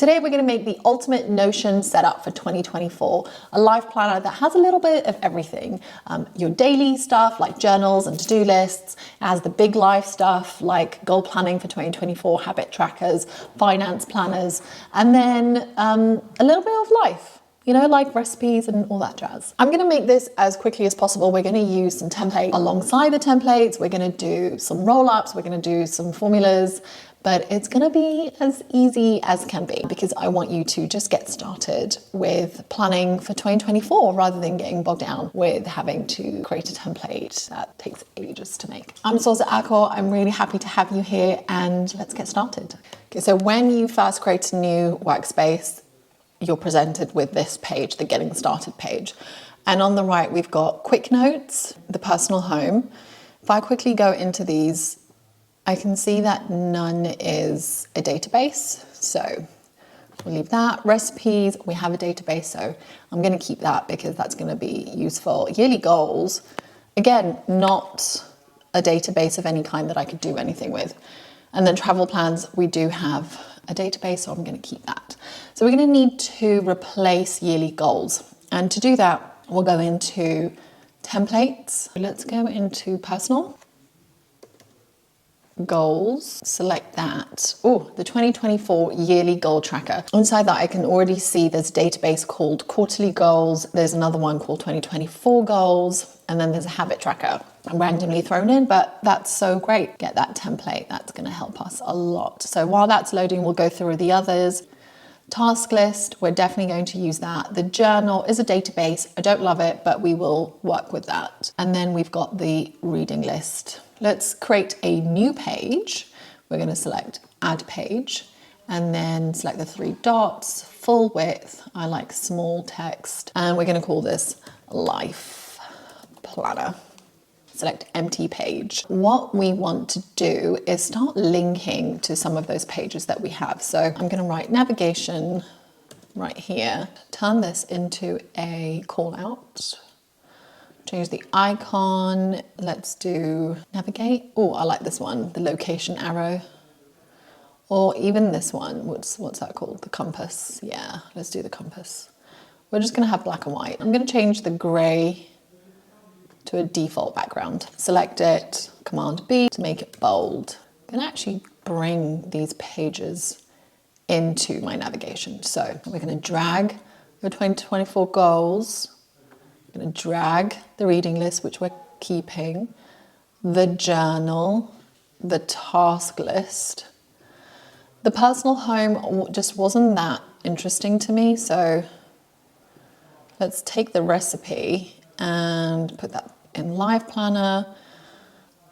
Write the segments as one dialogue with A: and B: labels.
A: Today we're going to make the ultimate Notion setup for 2024, a life planner that has a little bit of everything. Your daily stuff like journals and to-do lists. It has the big life stuff like goal planning for 2024, habit trackers, finance planners, and then a little bit of life. You know, like recipes and all that jazz. I'm gonna make this as quickly as possible. We're gonna use some templates alongside the templates. We're gonna do some roll-ups. We're gonna do some formulas, but it's gonna be as easy as can be because I want you to just get started with planning for 2024 rather than getting bogged down with having to create a template that takes ages to make. I'm Salsa Akor. I'm really happy to have you here and let's get started. Okay, so when you first create a new workspace, you're presented with this page, the Getting Started page. And on the right, we've got quick notes, the personal home. If I quickly go into these, I can see that none is a database. So we'll leave that. Recipes, we have a database. So I'm gonna keep that because that's gonna be useful. Yearly goals, again, not a database of any kind that I could do anything with. And then travel plans, we do have a database, so I'm going to keep that. So we're going to need to replace yearly goals. And to do that, we'll go into templates. Let's go into personal goals, select that. Oh, the 2024 yearly goal tracker. Inside that, I can already see there's a database called quarterly goals. There's another one called 2024 goals. And then there's a habit tracker randomly thrown in, but that's so great. Get that template. That's going to help us a lot. So while that's loading, we'll go through the others. Task list, we're definitely going to use that. The journal is a database. I don't love it, but we will work with that. And then we've got the reading list. Let's create a new page. We're going to select add page and then select the three dots, full width. I like small text. And we're going to call this life planner. Select empty page. What we want to do is start linking to some of those pages that we have. So I'm going to write navigation right here, turn this into a call out, change the icon. Let's do navigate. Oh, I like this one, the location arrow. Or even this one, what's that called? The compass. Yeah, let's do the compass. We're just going to have black and white. I'm going to change the gray to a default background. Select it, Command B to make it bold. I'm gonna actually bring these pages into my navigation. So we're gonna drag the 2024 goals. I'm gonna drag the reading list, which we're keeping, the journal, the task list. The personal home just wasn't that interesting to me, so let's take the recipe and put that in life planner.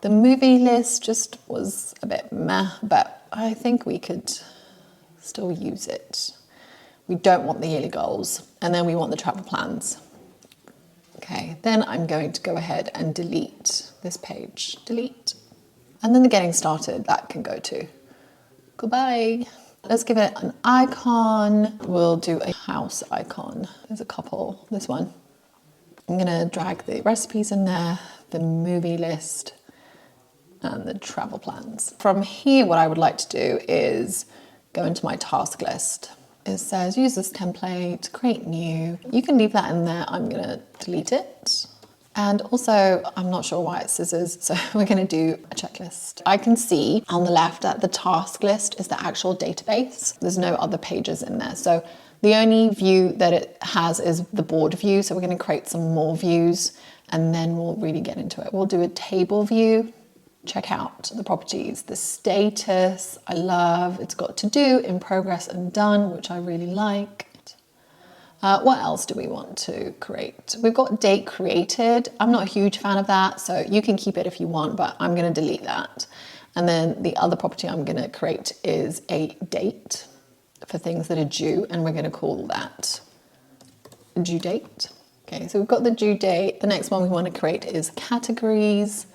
A: The movie list just was a bit meh, but I think we could still use it. We don't want the yearly goals, and then we want the travel plans. Okay, then I'm going to go ahead and delete this page. Delete. And then the getting started, that can go to goodbye. Let's give it an icon. We'll do a house icon. There's a couple, this one. I'm gonna drag the recipes in there, the movie list, and the travel plans. From here, what I would like to do is go into my task list. It says use this template, create new. You can leave that in there. I'm gonna delete it. And also, I'm not sure why it's scissors, so we're gonna do a checklist. I can see on the left that the task list is the actual database. There's no other pages in there. So the only view that it has is the board view. So we're gonna create some more views and then we'll really get into it. We'll do a table view. Check out the properties, the status, I love. It's got to do, in progress and done, which I really like. What else do we want to create? We've got date created. I'm not a huge fan of that, so you can keep it if you want, but I'm gonna delete that. And then the other property I'm gonna create is a date for things that are due, and we're gonna call that due date. Okay, so we've got the due date. The next one we wanna create is categories.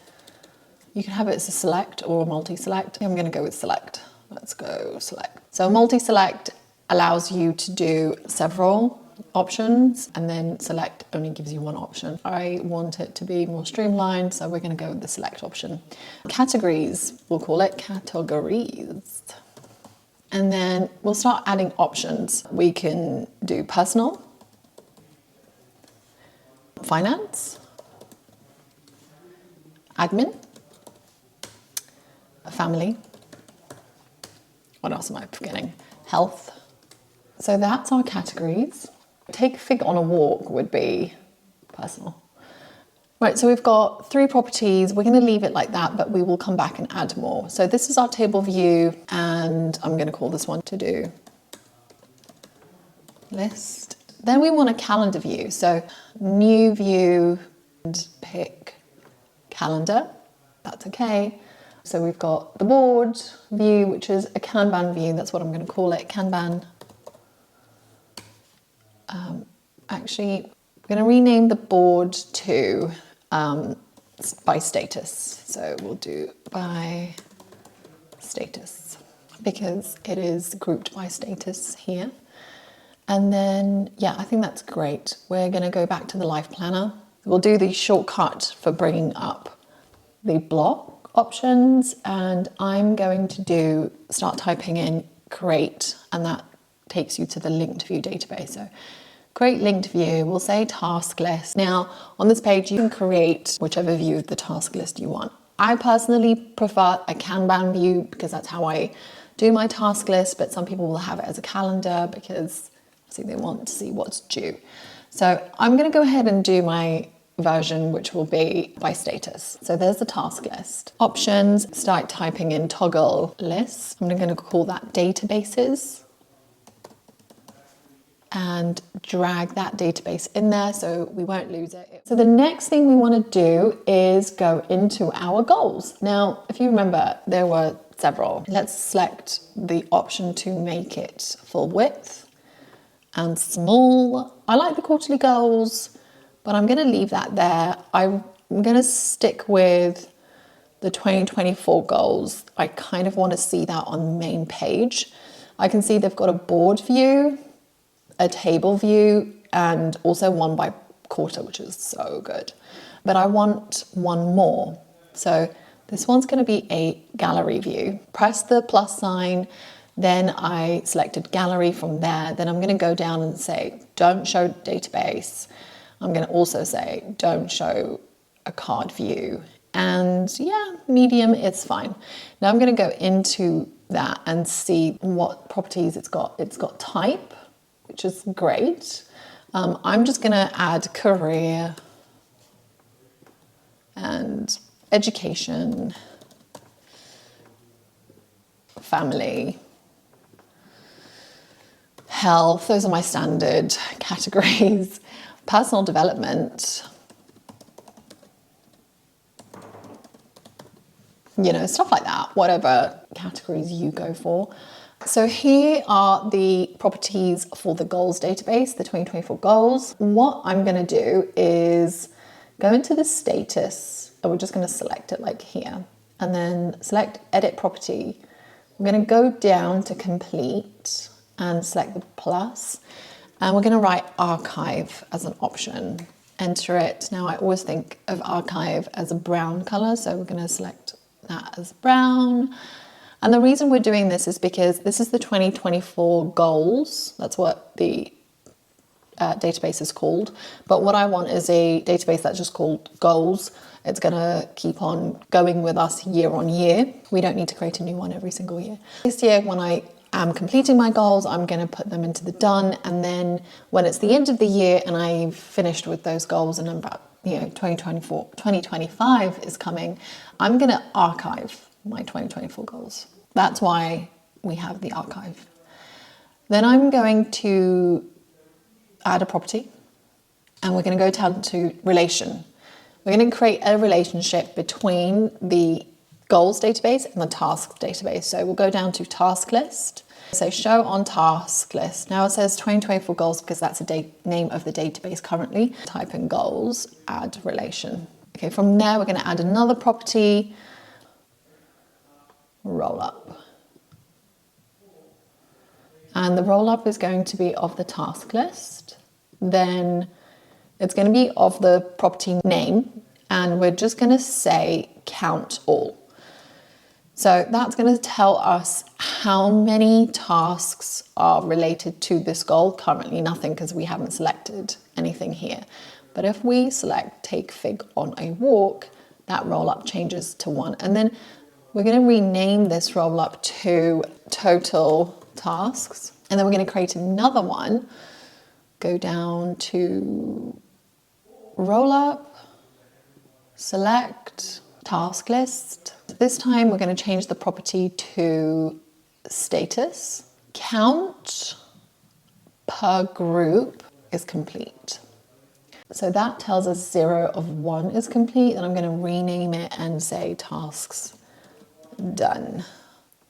A: You can have it as a select or multi-select. I'm gonna go with select. Let's go select. So multi-select allows you to do several options, and then select only gives you one option. I want it to be more streamlined, so we're gonna go with the select option. Categories, we'll call it categories. And then we'll start adding options. We can do personal, finance, admin, family. What else am I forgetting? Health. So that's our categories. Take a fig on a walk would be personal. Right, so we've got 3 properties. We're going to leave it like that, but we will come back and add more. So this is our table view, and I'm going to call this one to do list. Then we want a calendar view. So new view and pick calendar. That's okay. So we've got the board view, which is a Kanban view. That's what I'm going to call it, Kanban. Actually, I'm going to rename the board to by status. So we'll do by status because it is grouped by status here. And then, yeah, I think that's great. We're going to go back to the life planner. We'll do the shortcut for bringing up the block options, and I'm going to start typing in create, and that takes you to the linked view database. So create linked view, we'll say task list. Now on this page you can create whichever view of the task list you want. I personally prefer a Kanban view because that's how I do my task list, but some people will have it as a calendar because obviously they want to see what's due. So I'm going to go ahead and do my version, which will be by status. So there's the task list. Options, start typing in toggle list. I'm going to call that databases and drag that database in there so we won't lose it. So the next thing we want to do is go into our goals. Now, if you remember, there were several. Let's select the option to make it full width and small. I like the quarterly goals, but I'm going to leave that there. I'm going to stick with the 2024 goals. I kind of want to see that on the main page. I can see they've got a board view, a table view, and also one by quarter, which is so good. But I want one more. So this one's going to be a gallery view. Press the plus sign, then I selected gallery from there. Then I'm going to go down and say, don't show database. I'm going to also say, don't show a card view. And yeah, medium, it's fine. Now I'm going to go into that and see what properties it's got. It's got type, which is great. I'm just going to add career and education, family, health. Those are my standard categories. Personal development, you know, stuff like that, whatever categories you go for. So here are the properties for the goals database, the 2024 goals. What I'm going to do is go into the status, and we're just going to select it like here, and then select edit property. I'm going to go down to complete and select the plus, and we're going to write archive as an option. Enter it. Now I always think of archive as a brown color, so we're going to select that as brown. And the reason we're doing this is because this is the 2024 goals. That's what the database is called. But what I want is a database that's just called goals. It's going to keep on going with us year on year. We don't need to create a new one every single year. This year, when I am completing my goals, I'm going to put them into the done. And then when it's the end of the year and I've finished with those goals and I'm about, 2025 is coming, I'm going to archive my 2024 goals. That's why we have the archive. Then I'm going to add a property, and we're going to go down to relation. We're going to create a relationship between the goals database and the tasks database. So we'll go down to task list. So show on task list. Now it says 2024 goals because that's the name of the database currently. Type in goals, add relation. Okay, from there we're going to add another property, roll up. And the roll up is going to be of the task list. Then it's going to be of the property name, and we're just going to say count all. So that's going to tell us how many tasks are related to this goal. Currently nothing because we haven't selected anything here. But if we select take Fig on a walk, that roll up changes to 1. And then we're going to rename this roll up to total tasks. And then we're going to create another one. Go down to roll up, select task list. This time we're going to change the property to status. Count per group is complete. So that tells us 0 of 1 is complete, and I'm going to rename it and say tasks done.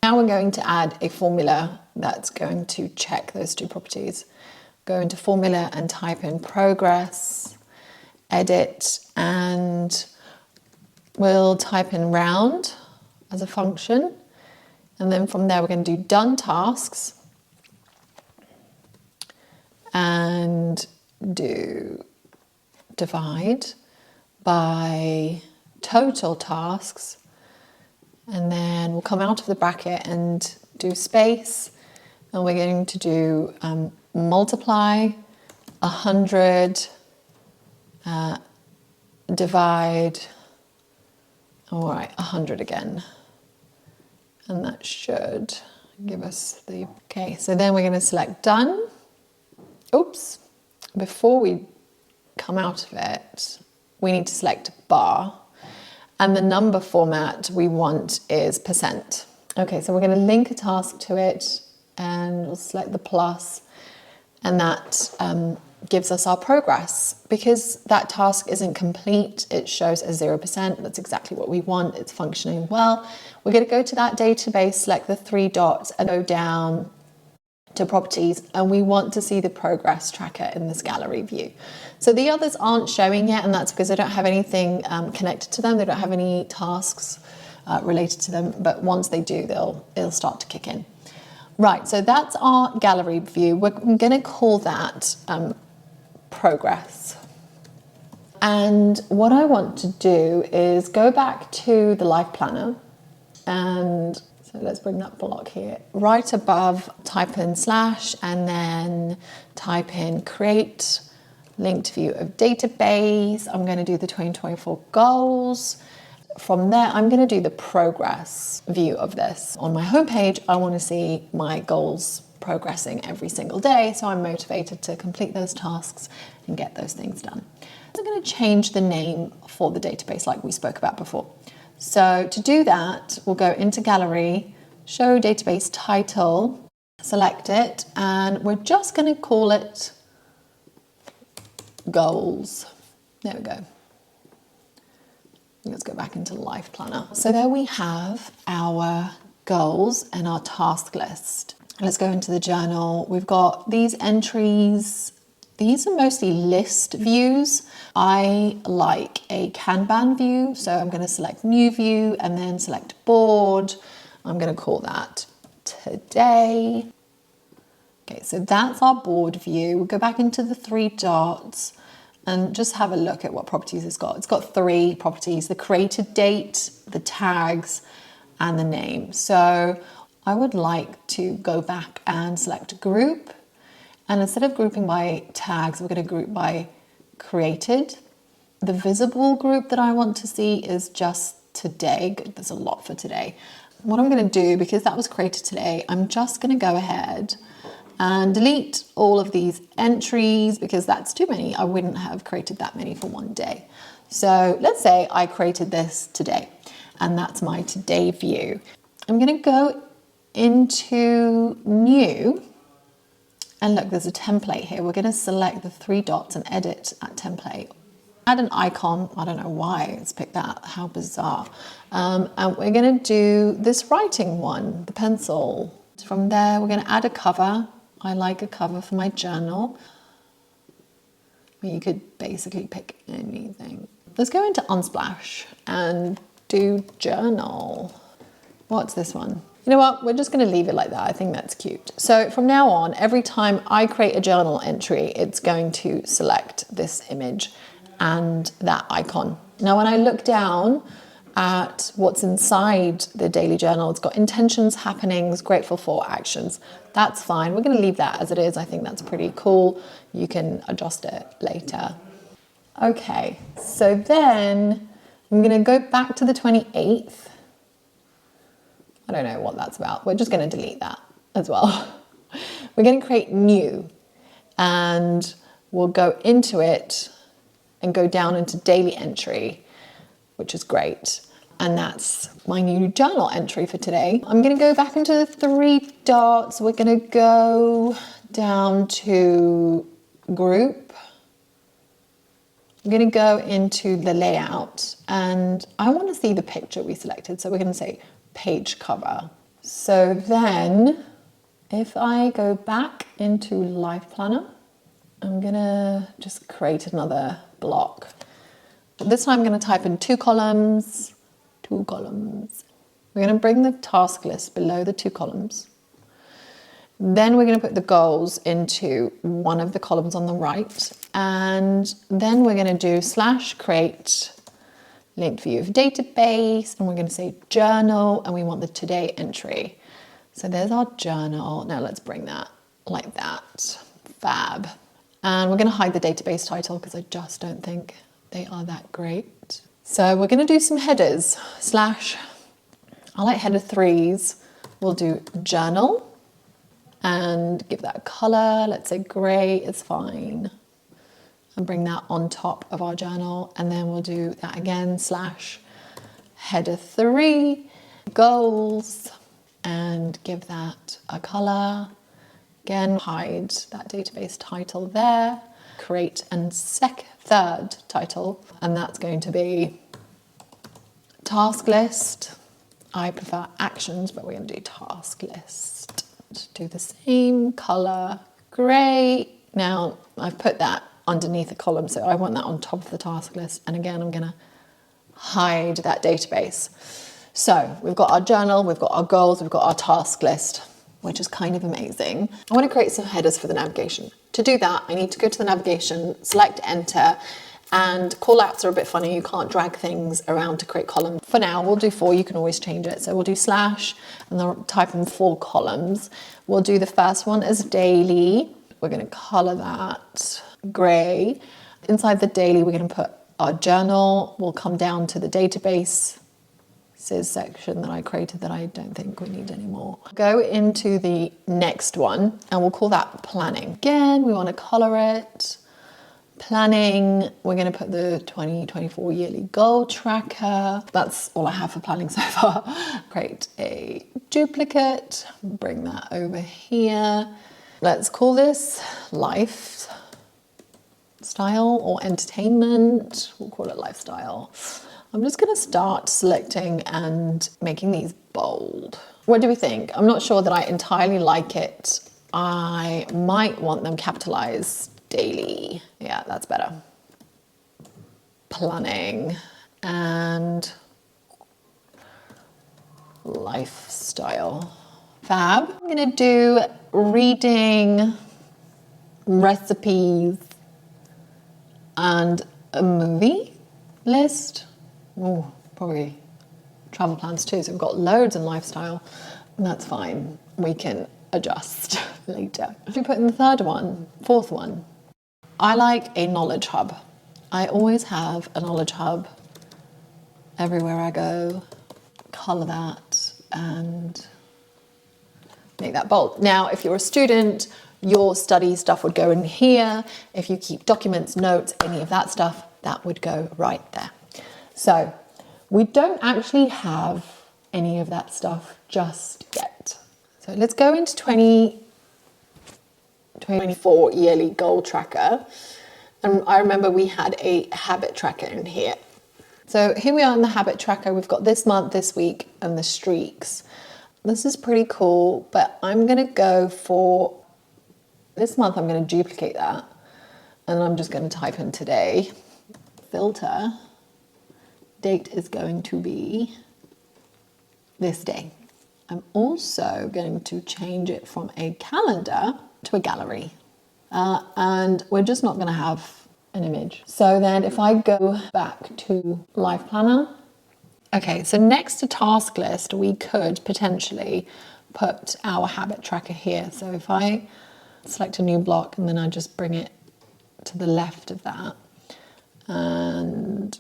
A: Now we're going to add a formula that's going to check those two properties. Go into formula and type in progress, edit, and we'll type in round as a function. And then from there, we're going to do done tasks and do divide by total tasks. And then we'll come out of the bracket and do space. And we're going to do multiply 100, divide, all right, 100 again. And that should give us the, okay, so then we're going to select done. Oops, before we come out of it, we need to select bar. And the number format we want is %. Okay, so we're going to link a task to it and we'll select the plus, and that gives us our progress. Because that task isn't complete, it shows a 0%. That's exactly what we want. It's functioning well. We're going to go to that database, select the 3 dots and go down to properties, and we want to see the progress tracker in this gallery view. So the others aren't showing yet, and that's because they don't have anything connected to them. They don't have any tasks related to them, but once they do, it'll start to kick in. Right, so that's our gallery view. We're going to call that progress. And what I want to do is go back to the life planner, and so let's bring that block here. Right above, type in / and then type in create linked view of database. I'm going to do the 2024 goals. From there, I'm going to do the progress view of this. On my homepage, I want to see my goals progressing every single day, so I'm motivated to complete those tasks and get those things done. I'm going to change the name for the database like we spoke about before. So to do that, we'll go into gallery, show database title, select it, and we're just going to call it goals. There we go. Let's go back into Life Planner. So there we have our goals and our task list. Let's go into the journal. We've got these entries. These are mostly list views. I like a Kanban view, so I'm going to select new view and then select board. I'm going to call that today. Okay, so that's our board view. We'll go back into the 3 dots and just have a look at what properties it's got. It's got 3 properties: the created date, the tags, and the name. So I would like to go back and select group. And instead of grouping by tags, we're going to group by created. The visible group that I want to see is just today. There's a lot for today. What I'm going to do, because that was created today, I'm just going to go ahead and delete all of these entries because that's too many. I wouldn't have created that many for one day. So let's say I created this today, and that's my today view. I'm going to go into new. And look, there's a template here. We're going to select the 3 dots and edit that template. Add an icon. I don't know why it's picked that. How bizarre. And we're going to do this writing one, the pencil. From there, we're going to add a cover. I like a cover for my journal. You could basically pick anything. Let's go into Unsplash and do journal. What's this one? You know what, we're just going to leave it like that. I think that's cute. So from now on, every time I create a journal entry, it's going to select this image and that icon. Now, when I look down at what's inside the daily journal. It's got intentions, happenings, grateful for, actions. That's fine. We're going to leave that as it is. I think that's pretty cool. You can adjust it later. Okay, so then I'm going to go back to the 28th. I don't know what that's about. We're just going to delete that as well. We're going to create new, and we'll go into it and go down into daily entry, which is great. And that's my new journal entry for today. I'm going to go back into the 3 dots. We're going to go down to group. I'm going to go into the layout, and I want to see the picture we selected. So we're going to say page cover. So then if I go back into Life Planner, I'm going to just create another block. This time I'm going to type in 2 columns. 2 columns. We're going to bring the task list below the 2 columns. Then we're going to put the goals into one of the columns on the right. And then we're going to do /create linked view of database. And we're going to say journal, and we want the today entry. So there's our journal. Now let's bring that like that. Fab. And we're going to hide the database title because I just don't think they are that great. So we're going to do some headers. I like header 3s. We'll do journal and give that a color. Let's say gray is fine. And bring that on top of our journal. And then we'll do that again, /header 3, goals, and give that a color. Again, hide that database title there. Create and third title, and that's going to be task list. I prefer actions, but we're going to do task list. Do the same color, gray. Now I've put that underneath a column, so I want that on top of the task list. And again, I'm going to hide that database. So we've got our journal, we've got our goals, we've got our task list, which is kind of amazing. I want to create some headers for the navigation. To do that, I need to go to the navigation, select enter, and call outs are a bit funny. You can't drag things around to create columns. For now, we'll do 4. You can always change it. So we'll do / and then type in 4 columns. We'll do the first one as daily. We're going to color that gray. Inside the daily, we're going to put our journal. We'll come down to the database section that I created that I don't think we need anymore. Go into the next one and we'll call that planning. Again, we want to color it. Planning, we're going to put the 2024 yearly goal tracker. That's all I have for planning so far. Create a duplicate, bring that over here. Let's call this lifestyle or entertainment. We'll call it lifestyle. I'm just going to start selecting and making these bold. What do we think? I'm not sure that I entirely like it. I might want them capitalized. Daily. Yeah, that's better. Planning and lifestyle. Fab. I'm going to do reading, recipes, and a movie list. Oh, probably travel plans too. So we've got loads in lifestyle, and that's fine. We can adjust later. Should we put in the 4th one? I like a knowledge hub. I always have a knowledge hub everywhere I go. Color that and make that bold. Now, if you're a student, your study stuff would go in here. If you keep documents, notes, any of that stuff, that would go right there. So we don't actually have any of that stuff just yet. So let's go into 2024 yearly goal tracker. And I remember we had a habit tracker in here. So here we are in the habit tracker. We've got this month, this week, and the streaks. This is pretty cool, but I'm going to go for this month. I'm going to duplicate that. And I'm just going to type in today. Filter. Date is going to be this day. I'm also going to change it from a calendar to a gallery. And we're just not going to have an image. So then if I go back to Life Planner, Okay, so next to task list, we could potentially put our habit tracker here. So if I select a new block and then I just bring it to the left of that and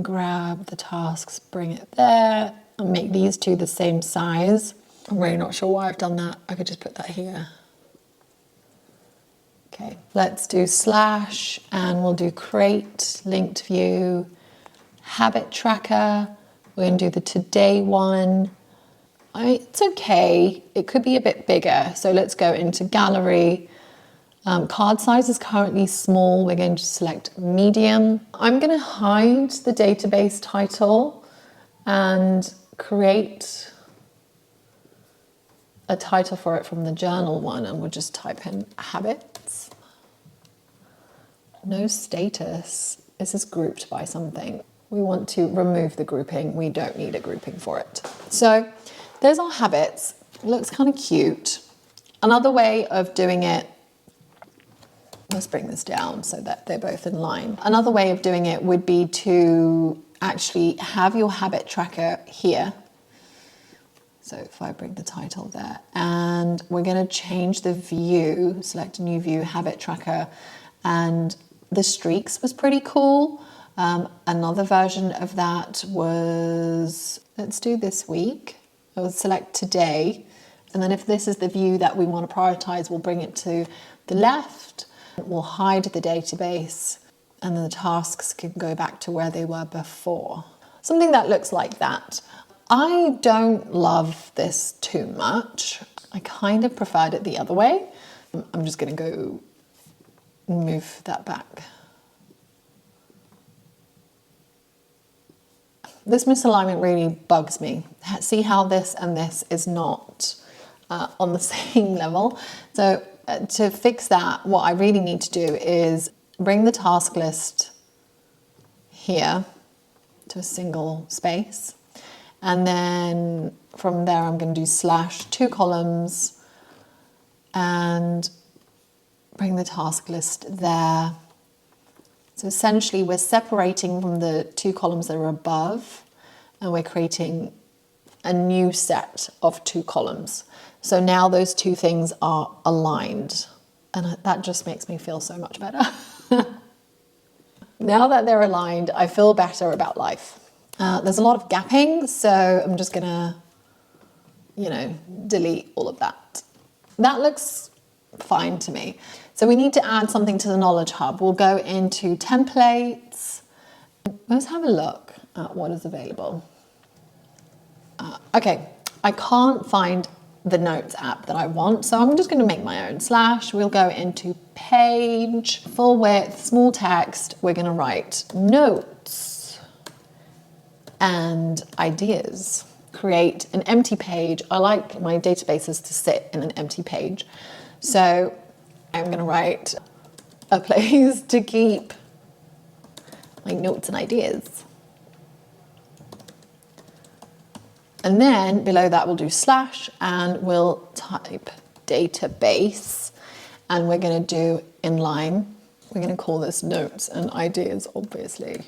A: grab the tasks, bring it there, and make these two the same size. I'm really not sure why I've done that. I could just put that here. Okay, let's do slash and we'll do create, linked view, habit tracker. We're going to do the today one. It's okay. It could be a bit bigger. So let's go into gallery. Card size is currently small. We're going to select medium. I'm going to hide the database title and create a title for it from the journal one, and we'll just type in habits. No status. This is grouped by something. We want to remove the grouping. We don't need a grouping for it. So there's our habits. It looks kind of cute. Another way of doing it, let's bring this down so that they're both in line. Another way of doing it would be to actually have your habit tracker here. So if I bring the title there, and we're going to change the view, select a new view, habit tracker, and the streaks was pretty cool. Another version of that was, let's do this week. I'll select today. And then if this is the view that we want to prioritize, we'll bring it to the left. We'll hide the database and then the tasks can go back to where they were before. Something that looks like that. I don't love this too much. I kind of preferred it the other way. I'm just going to go move that back. This misalignment really bugs me. See how this and this is not on the same level. So to fix that, what I really need to do is bring the task list here to a single space. And then from there, I'm going to do slash 2 columns and bring the task list there. So essentially we're separating from the 2 columns that are above and we're creating a new set of 2 columns. So now those 2 things are aligned and that just makes me feel so much better. Now that they're aligned, I feel better about life. There's a lot of gapping, so I'm just gonna, delete all of that. That looks fine to me. So we need to add something to the Knowledge Hub. We'll go into templates. Let's have a look at what is available. Okay, I can't find the Notes app that I want, so I'm just going to make my own. Slash, we'll go into page, full width, small text. We're going to write notes and ideas. Create an empty page. I like my databases to sit in an empty page. So I'm going to write a place to keep my notes and ideas. And then below that we'll do slash and we'll type database and we're going to do inline. We're going to call this notes and ideas, obviously.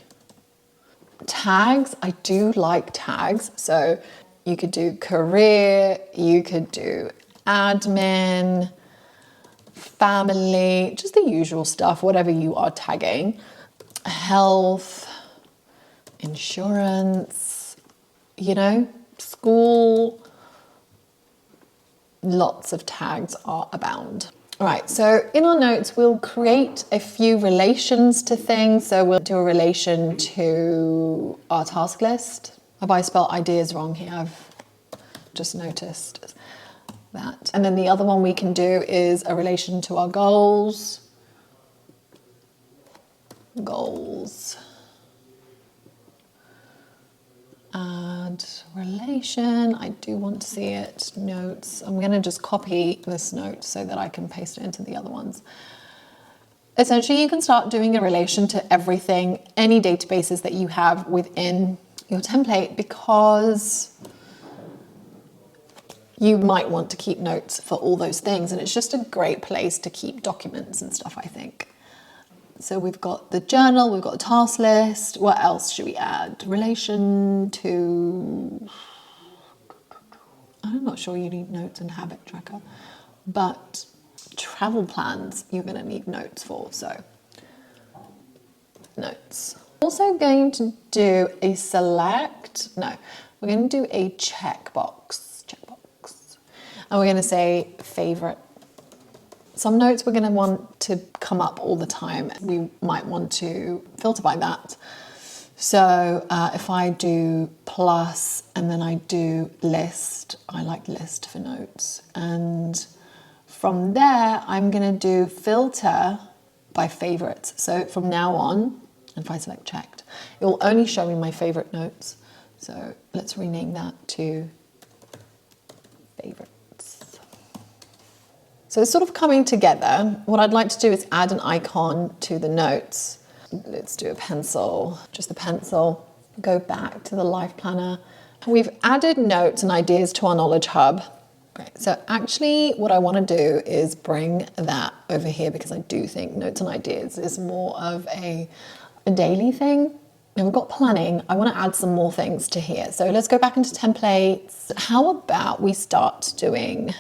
A: Tags, I do like tags. So you could do career, you could do admin, family, just the usual stuff, whatever you are tagging. Health, insurance, school. Lots of tags are abound. All right, so in our notes, we'll create a few relations to things. So we'll do a relation to our task list. Have I spelled ideas wrong here? I've just noticed that. And then the other one we can do is a relation to our goals. Goals. Add relation. I do want to see it. Notes. I'm going to just copy this note so that I can paste it into the other ones. Essentially, you can start doing a relation to everything, any databases that you have within your template, because you might want to keep notes for all those things. And it's just a great place to keep documents and stuff, I think. So we've got the journal, we've got the task list. What else should we add? Relation to, I'm not sure you need notes and habit tracker, but travel plans you're going to need notes for, so notes. Also going to do a select, no, we're going to do a checkbox, and we're going to say favorite. Some notes we're going to want to come up all the time. We might want to filter by that. So if I do plus and then I do list, I like list for notes. And from there, I'm going to do filter by favorites. So from now on, and if I select checked, it will only show me my favorite notes. So let's rename that to favorites. So it's sort of coming together. What I'd like to do is add an icon to the notes. Let's do a pencil, just the pencil. Go back to the life planner. We've added notes and ideas to our knowledge hub. Great. So actually what I want to do is bring that over here because I do think notes and ideas is more of a daily thing. And we've got planning. I want to add some more things to here. So let's go back into templates. How about we start doing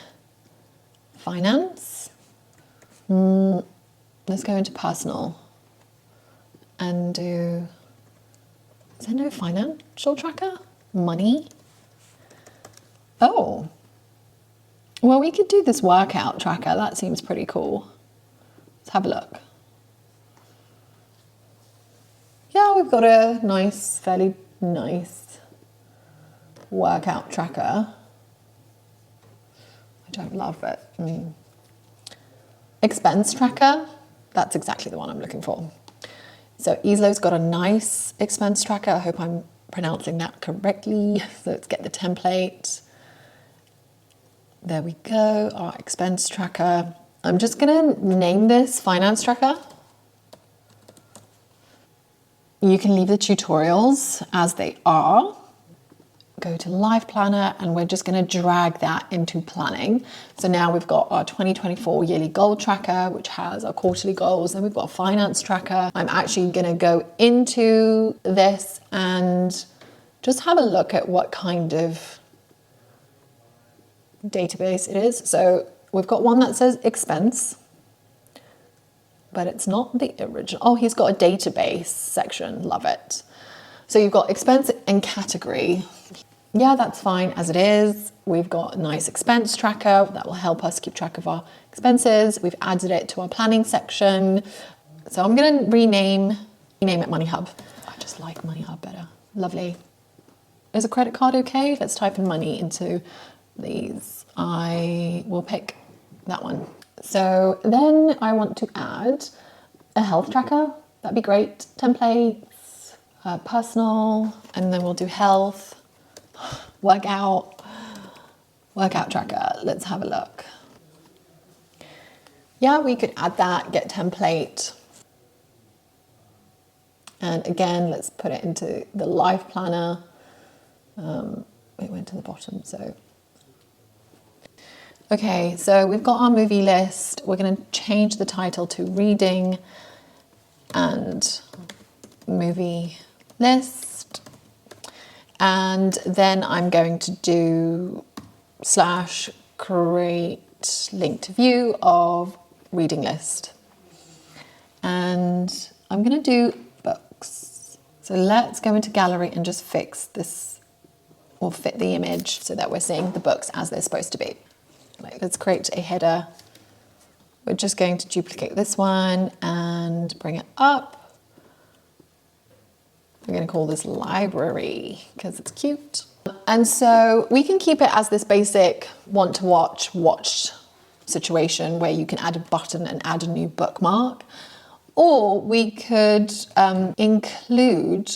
A: finance? Let's go into personal and do, is there no financial tracker? Money? Oh, well, we could do this workout tracker. That seems pretty cool. Let's have a look. Yeah, we've got a nice, fairly nice workout tracker. I don't love it. Expense tracker, that's exactly the one I'm looking for. So Easlo's got a nice expense tracker. I hope I'm pronouncing that correctly. So let's get the template. There we go, our expense tracker. I'm just gonna name this finance tracker. You can leave the tutorials as they are. Go to Life Planner and we're just going to drag that into planning. So now we've got our 2024 yearly goal tracker, which has our quarterly goals, and we've got a finance tracker. I'm actually going to go into this and just have a look at what kind of database it is. So we've got one that says expense, but it's not the original. Oh, he's got a database section. Love it. So you've got expense and category. Yeah, that's fine as it is. We've got a nice expense tracker that will help us keep track of our expenses. We've added it to our planning section. So I'm going to rename it Money Hub. I just like Money Hub better. Lovely. Is a credit card okay? Let's type in money into these. I will pick that one. So then I want to add a health tracker. That'd be great. Templates, personal, and then we'll do health. Workout tracker. Let's have a look. Yeah, we could add that, get template. And again, let's put it into the life planner. It went to the bottom, so. Okay, so we've got our movie list. We're going to change the title to reading and movie list. And then I'm going to do /create link to view of reading list. And I'm going to do books. So let's go into gallery and just fix this, or fit the image so that we're seeing the books as they're supposed to be. Let's create a header. We're just going to duplicate this one and bring it up. We're going to call this library because it's cute. And so we can keep it as this basic want to watch situation where you can add a button and add a new bookmark. Or we could include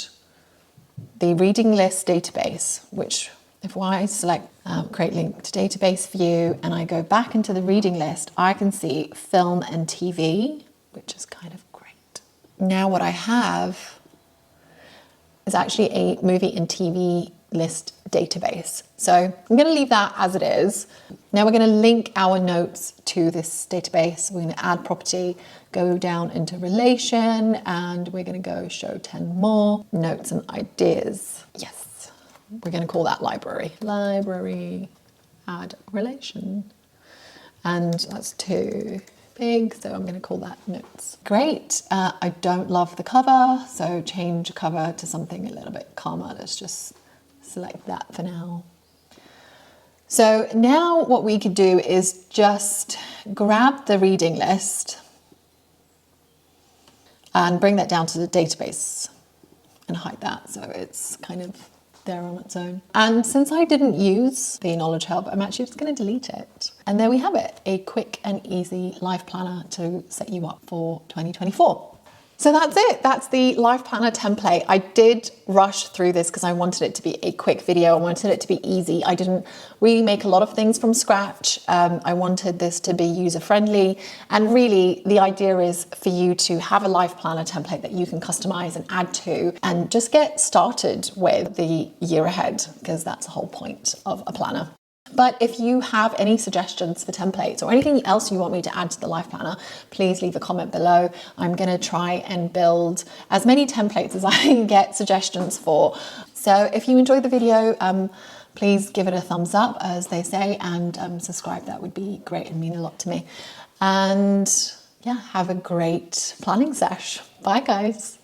A: the reading list database, which if I select create link to database view and I go back into the reading list, I can see film and TV, which is kind of great. Now what I have is actually a movie and TV list database. So I'm going to leave that as it is. Now we're going to link our notes to this database. We're going to add property, go down into relation, and we're going to go show 10 more notes and ideas. Yes, we're going to call that library. Library, add relation. And that's too big, so I'm going to call that notes. Great. I don't love the cover, so change cover to something a little bit calmer. Let's just select that for now. So now what we could do is just grab the reading list and bring that down to the database and hide that so it's kind of there on its own. And since I didn't use the Knowledge Hub, I'm actually just going to delete it. And there we have it, a quick and easy life planner to set you up for 2024. So that's it. That's the life planner template. I did rush through this because I wanted it to be a quick video. I wanted it to be easy. I didn't really make a lot of things from scratch. I wanted this to be user-friendly. And really, the idea is for you to have a life planner template that you can customize and add to and just get started with the year ahead, because that's the whole point of a planner. But if you have any suggestions for templates or anything else you want me to add to the life planner, please leave a comment below. I'm going to try and build as many templates as I can get suggestions for. So if you enjoyed the video, please give it a thumbs up, as they say, and subscribe. That would be great and mean a lot to me. And yeah, have a great planning sesh. Bye, guys.